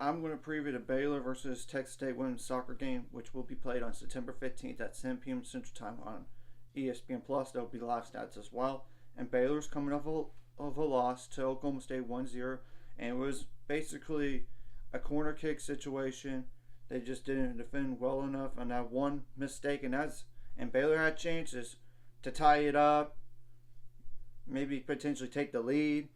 I'm going to preview the Baylor versus Texas State women's soccer game, which will be played on September 15th at 7 p.m. Central Time on ESPN Plus. There will be live stats as well. And Baylor's coming off of a loss to Oklahoma State 1-0, and it was basically a corner kick situation. They just didn't defend well enough on that one mistake, and Baylor had chances to tie it up, maybe potentially take the lead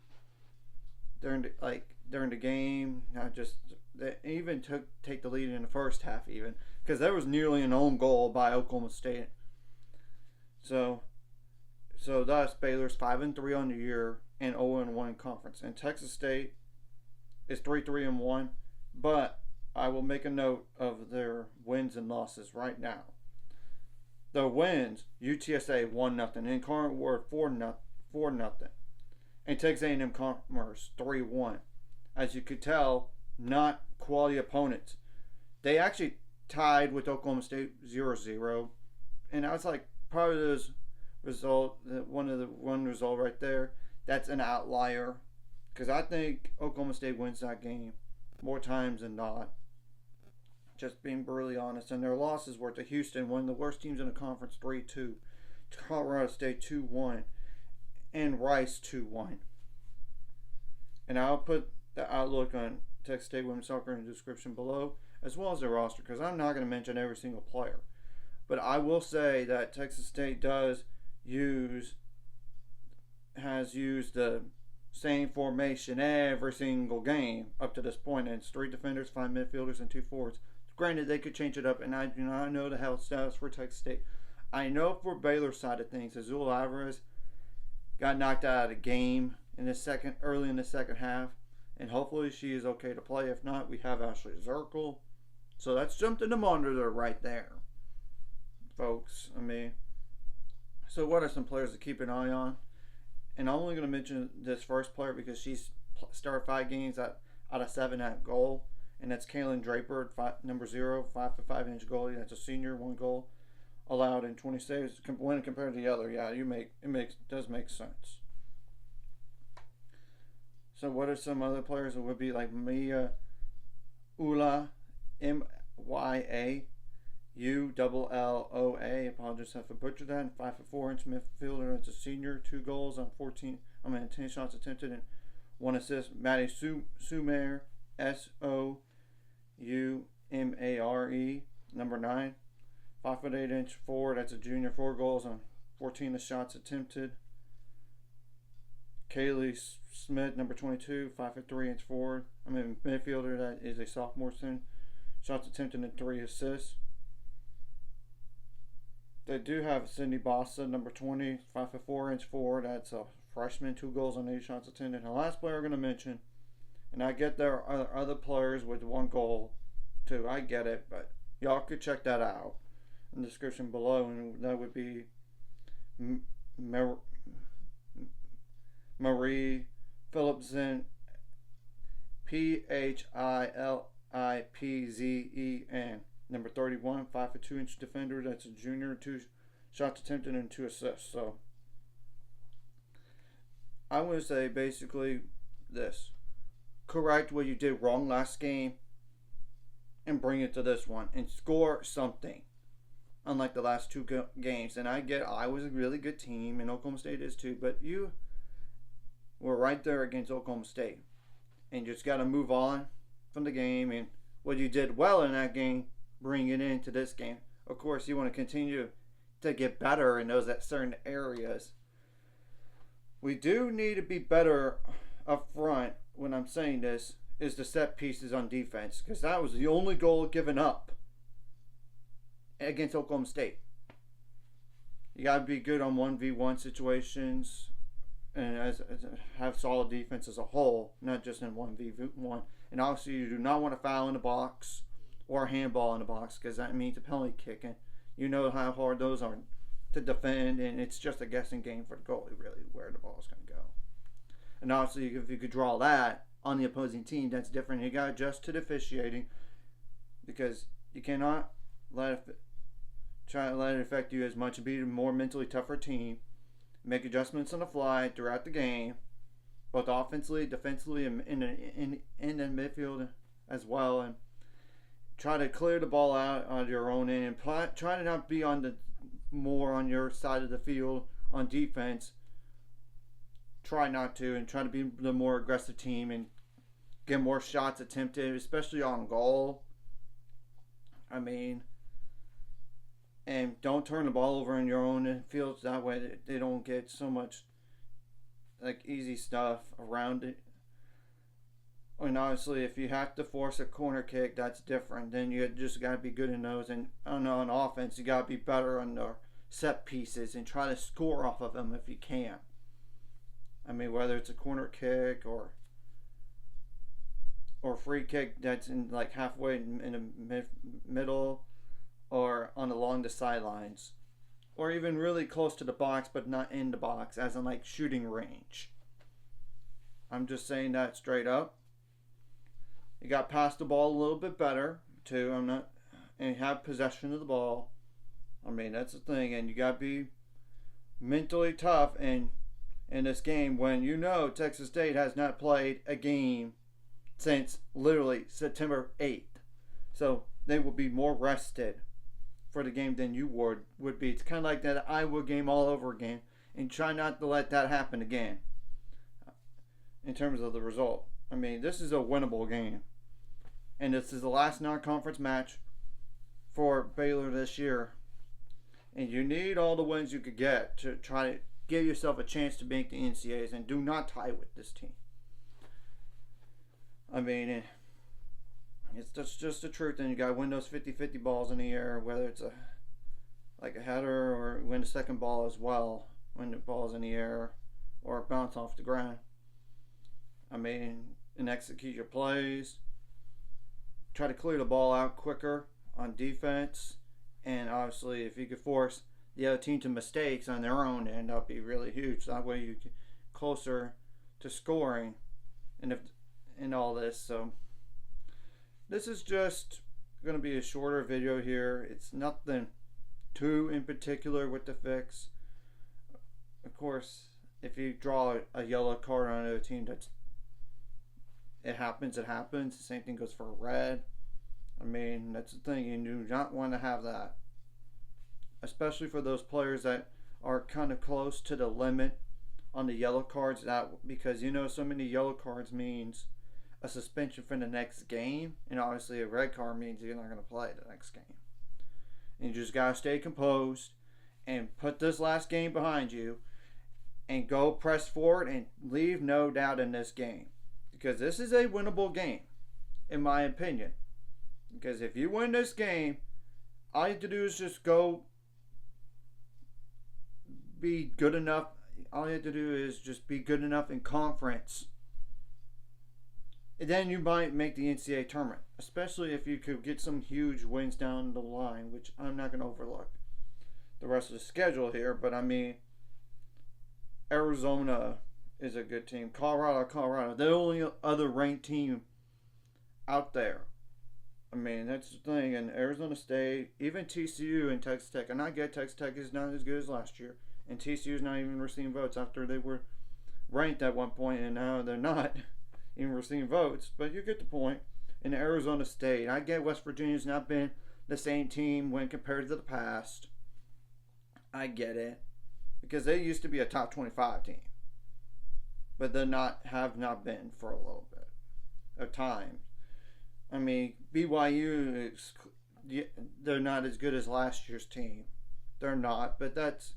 during the game. Not just they even take the lead in the first half, even because there was nearly an own goal by Oklahoma State. So thus Baylor's 5-3 on the year and 0-1 in conference, and Texas State is 3-3-1. But I will make a note of their wins and losses right now. The wins: UTSA 1-0, Incarnate Word 4-0, and Texas A&M Commerce 3-1. As you could tell, not quality opponents. They actually tied with Oklahoma State 0-0, and I was like, probably this result, one result right there, that's an outlier, because I think Oklahoma State wins that game more times than not. Just being brutally honest. And their losses were to Houston, one of the worst teams in the conference, 3-2, to Colorado State 2-1, and Rice 2-1. And I'll put the outlook on Texas State women's soccer in the description below, as well as their roster, because I'm not going to mention every single player. But I will say that Texas State has used the same formation every single game up to this point, and it's 3 defenders, 5 midfielders, and 2 forwards. Granted, they could change it up, and I do not know the health status for Texas State. I know for Baylor's side of things, Azul Alvarez got knocked out of the game early in the second half, and hopefully she is okay to play. If not, we have Ashley Zirkle. So that's something to monitor right there, folks. So what are some players to keep an eye on? And I'm only going to mention this first player because she's started 5 games out of 7 at goal. And that's Caitlyn Draper, number 0, 5'5" goalie. That's a senior, 1 goal allowed in 20 saves. When compared to the other, yeah, does make sense. So what are some other players? It would be like Mia Ula, Mya Ulloa. Apologies if I butchered that. And 5'4" midfielder. That's a senior, 2 goals on 10 shots attempted and 1 assist. Maddie Sumer, Soumare, number 9, 5'8" forward. That's a junior, 4 goals on 14 shots attempted. Kaylee Smith, number 22, 5'3" forward. Midfielder. That is a sophomore, 10 shots attempted and 3 assists. They do have Cindy Bossa, number 20, 5'4" forward. That's a freshman, 2 goals on 8 shots attempted. And the last player I'm going to mention, and I get there are other players with 1 goal too. I get it, but y'all could check that out in the description below, and that would be Marie Philipsen, Philipzen, number 31, 5'2" defender. That's a junior, 2 shots attempted and 2 assists. So I want to say basically this: correct what you did wrong last game and bring it to this one and score something, unlike the last 2 games. And I get Iowa's a really good team, and Oklahoma State is too, but you were right there against Oklahoma State, and you just got to move on from the game. And what you did well in that game, bring it into this game. Of course, you want to continue to get better in those certain areas. We do need to be better up front. When I'm saying this, is the set pieces on defense, because that was the only goal given up against Oklahoma State. You got to be good on 1v1 situations and have solid defense as a whole, not just in 1v1. And obviously, you do not want to foul in the box or a handball in the box, because that means a penalty kick. And you know how hard those are to defend, and it's just a guessing game for the goalie, really, where the ball is going to go. And obviously, if you could draw that on the opposing team, that's different. You got to adjust to the officiating, because you cannot try to let it affect you as much and be a more mentally tougher team. Make adjustments on the fly throughout the game, both offensively, defensively, and in the midfield as well, and try to clear the ball out on your own end, and try to not be on the more on your side of the field on defense. Try not to, and try to be the more aggressive team and get more shots attempted, especially on goal. I mean, and don't turn the ball over in your own fields. That way they don't get so much like easy stuff around it. And obviously, if you have to force a corner kick, that's different. Then you just got to be good in those. And on offense, you got to be better on the set pieces and try to score off of them if you can. I mean, whether it's a corner kick or free kick that's in like halfway in the middle or along the sidelines, or even really close to the box but not in the box, as in like shooting range. I'm just saying that straight up. You got to pass the ball a little bit better too. And have possession of the ball. I mean, that's the thing, and you got to be mentally tough in this game when you know Texas State has not played a game since literally September 8th. So they will be more rested for the game than you would be. It's kind of like that Iowa game all over again, and try not to let that happen again in terms of the result. I mean, this is a winnable game, and this is the last non-conference match for Baylor this year, and you need all the wins you could get to try to give yourself a chance to make the NCAAs, and do not tie with this team. I mean, it's just the truth, and you got to win those 50-50 balls in the air, whether it's a header or win the second ball as well, when the ball's in the air or bounce off the ground. I mean, and execute your plays. Try to clear the ball out quicker on defense, and obviously if you could force the other team to mistakes on their own end, that'd be really huge. That way you get closer to scoring and all this. So this is just going to be a shorter video here. It's nothing too in particular with the fix. Of course, if you draw a yellow card on a team, it happens. The same thing goes for a red. I mean, that's the thing. You do not want to have that, especially for those players that are kind of close to the limit on the yellow cards. Because so many yellow cards means a suspension for the next game, and obviously a red card means you're not going to play the next game. And you just got to stay composed and put this last game behind you and go press forward and leave no doubt in this game, because this is a winnable game in my opinion. Because if you win this game, all you have to do is just go be good enough. All you have to do is just be good enough in conference, and then you might make the NCAA tournament, especially if you could get some huge wins down the line, which I'm not going to overlook the rest of the schedule here. But I mean, Arizona is a good team. Colorado, the only other ranked team out there. I mean, that's the thing. And Arizona State, even TCU and Texas Tech. And I get Texas Tech is not as good as last year, and TCU is not even receiving votes after they were ranked at one point, and now they're not even receiving votes. But you get the point. In Arizona State, I get West Virginia's not been the same team when compared to the past. I get it, because they used to be a top 25 team, but they have not been for a little bit of time. I mean, BYU they're not as good as last year's team. They're not, but that's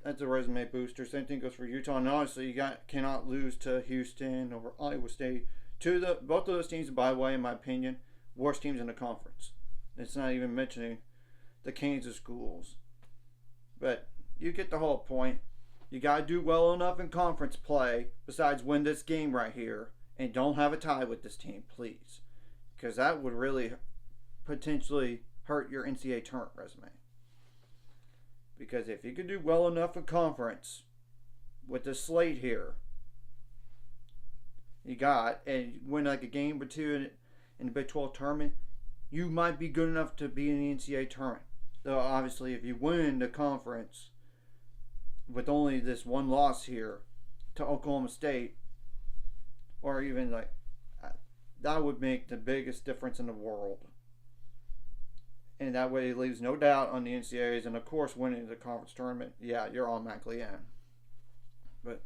a resume booster. Same thing goes for Utah. And honestly, you cannot lose to Houston or Iowa State. Both of those teams, by the way, in my opinion, worst teams in the conference. It's not even mentioning the Kansas schools. But you get the whole point. You got to do well enough in conference play besides win this game right here. And don't have a tie with this team, please. Because that would really potentially hurt your NCAA tournament resume. Because if you could do well enough in conference with the slate here, and win like a game or two in the Big 12 tournament, you might be good enough to be in the NCAA tournament. Though obviously, if you win the conference with only this one loss here to Oklahoma State, or even that would make the biggest difference in the world. And that way it leaves no doubt on the NCAAs. And of course, winning the conference tournament, yeah, you're automatically in. But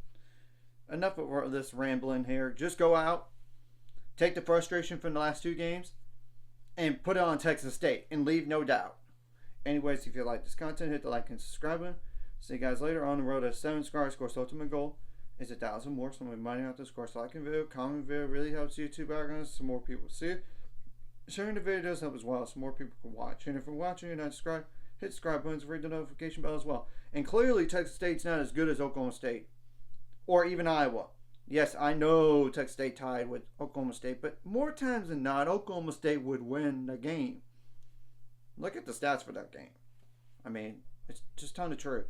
enough of this rambling here. Just go out, take the frustration from the last 2 games, and put it on Texas State and leave no doubt. Anyways, if you like this content, hit the like and subscribe button. See you guys later. On the road to 7 subscribers. Of course, ultimate goal is 1,000 more. So I'm money out this course. Liking video, comment video really helps YouTube algorithms so more people see it. Sharing the video does help as well, so more people can watch. And if you're watching and not subscribed, hit the subscribe button to ring the notification bell as well. And clearly, Texas State's not as good as Oklahoma State or even Iowa. Yes, I know Texas State tied with Oklahoma State, but more times than not, Oklahoma State would win the game. Look at the stats for that game. I mean, it's just telling the truth.